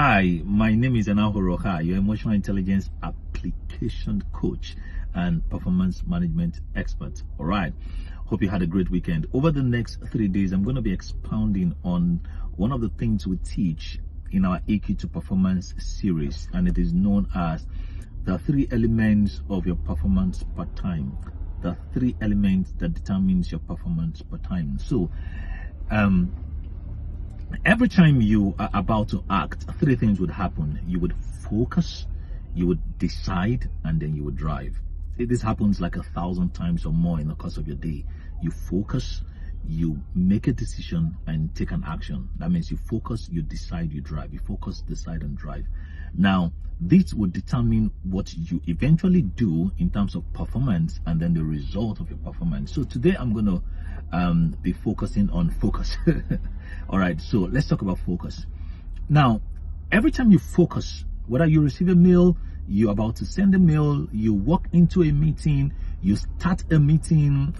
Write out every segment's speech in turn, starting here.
Hi, my name is Anahoro Rocha, your emotional intelligence application coach and performance management expert. All right, hope you had a great weekend. Over the next 3 days, I'm going to be expounding on one of the things we teach in our EQ to Performance series, and it is known as the 3 elements of your performance per time. The 3 elements that determines your performance per time. So, every time you are about to act, 3 things would happen. You would focus, you would decide, and then you would drive. This happens like 1,000 times or more in the course of your day. You focus, you make a decision, and take an action. That means you focus, you decide, you drive. You focus, decide, and drive. Now, this would determine what you eventually do in terms of performance and then the result of your performance. So today I'm going to be focusing on focus. All right, so let's talk about focus. Now, every time you focus, whether you receive a mail, you're about to send a mail, you walk into a meeting, you start a meeting,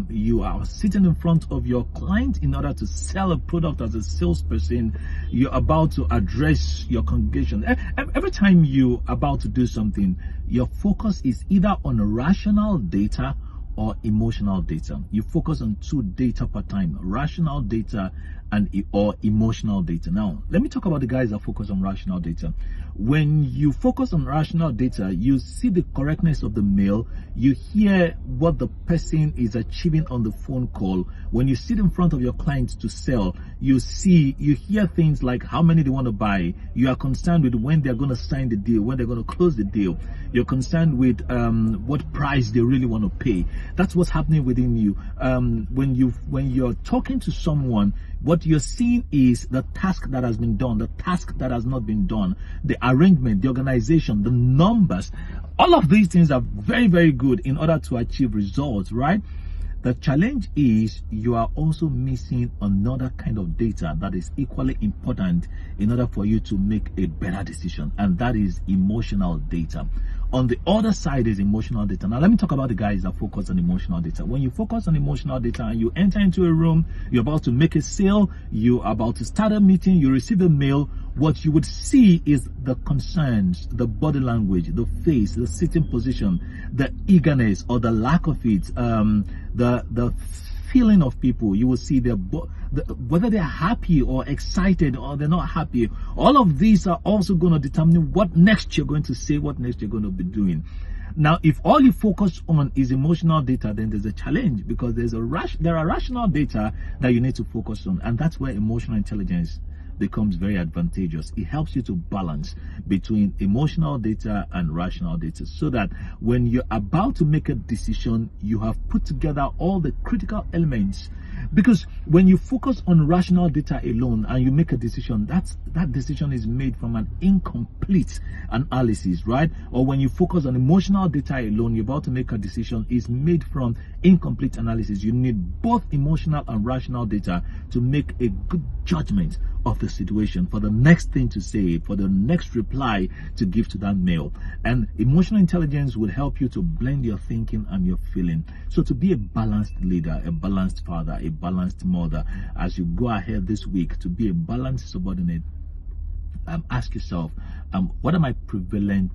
you are sitting in front of your client in order to sell a product as a salesperson, you're about to address your congregation. Every time you're about to do something, your focus is either on rational data or emotional data. You focus on 2 data per time, rational data or emotional data. Now, let me talk about the guys that focus on rational data. When you focus on rational data, you see the correctness of the mail, you hear what the person is achieving on the phone call. When you sit in front of your clients to sell, you hear things like how many they want to buy. You are concerned with when they're going to sign the deal, when they're going to close the deal. You're concerned with what price they really want to pay. That's what's happening within you. When you're talking to someone, what you're seeing is the task that has been done, the task that has not been done, the arrangement, the organization, the numbers. All of these things are very, very good in order to achieve results, right? The challenge is you are also missing another kind of data that is equally important in order for you to make a better decision, and that is emotional data. On the other side is emotional data. Now, let me talk about the guys that focus on emotional data. When you focus on emotional data and you enter into a room, you're about to make a sale, you're about to start a meeting, you receive a mail, what you would see is the concerns, the body language, the face, the sitting position, the eagerness or the lack of it, the feeling of people. You will see whether they're happy or excited or they're not happy. All of these are also going to determine what next you're going to say, what next you're going to be doing. Now, if all you focus on is emotional data, then there's a challenge, because there are rational data that you need to focus on, and that's where emotional intelligence becomes very advantageous. It helps you to balance between emotional data and rational data, so that when you're about to make a decision, you have put together all the critical elements. Because when you focus on rational data alone and you make a decision, that decision is made from an incomplete analysis, right? Or when you focus on emotional data alone, you're about to make a decision is made from incomplete analysis. You need both emotional and rational data to make a good judgment of the situation, for the next thing to say, for the next reply to give to that mail. And emotional intelligence will help you to blend your thinking and your feeling. So to be a balanced leader, a balanced father, a balanced mother, as you go ahead this week, to be a balanced subordinate, ask yourself, what am I prevalent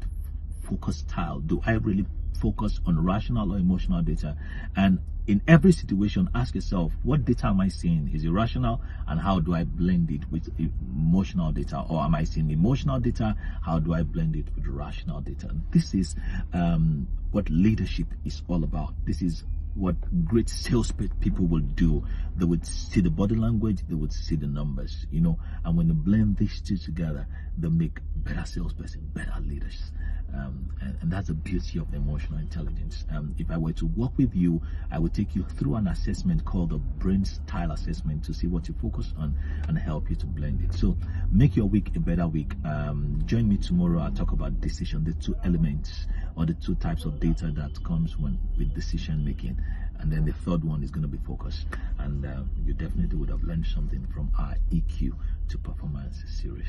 focus style? Do I really focus on rational or emotional data? And in every situation, ask yourself, what data am I seeing? Is it rational? And how do I blend it with emotional data? Or am I seeing emotional data? How do I blend it with rational data? This is what leadership is all about. This is what great sales people will do. They would see the body language, they would see the numbers, and when they blend these 2 together, they make better salesperson, better leaders. And that's the beauty of emotional intelligence. If I were to work with you, I would take you through an assessment called the brain style assessment to see what you focus on and help you to blend it. So make your week a better week. Join me tomorrow. I'll talk about decision, the 2 elements or the 2 types of data that comes with decision making. And then the 3rd one is going to be focus. And you definitely would have learned something from our EQ to Performance series.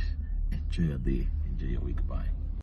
Enjoy your day. Enjoy your week. Bye.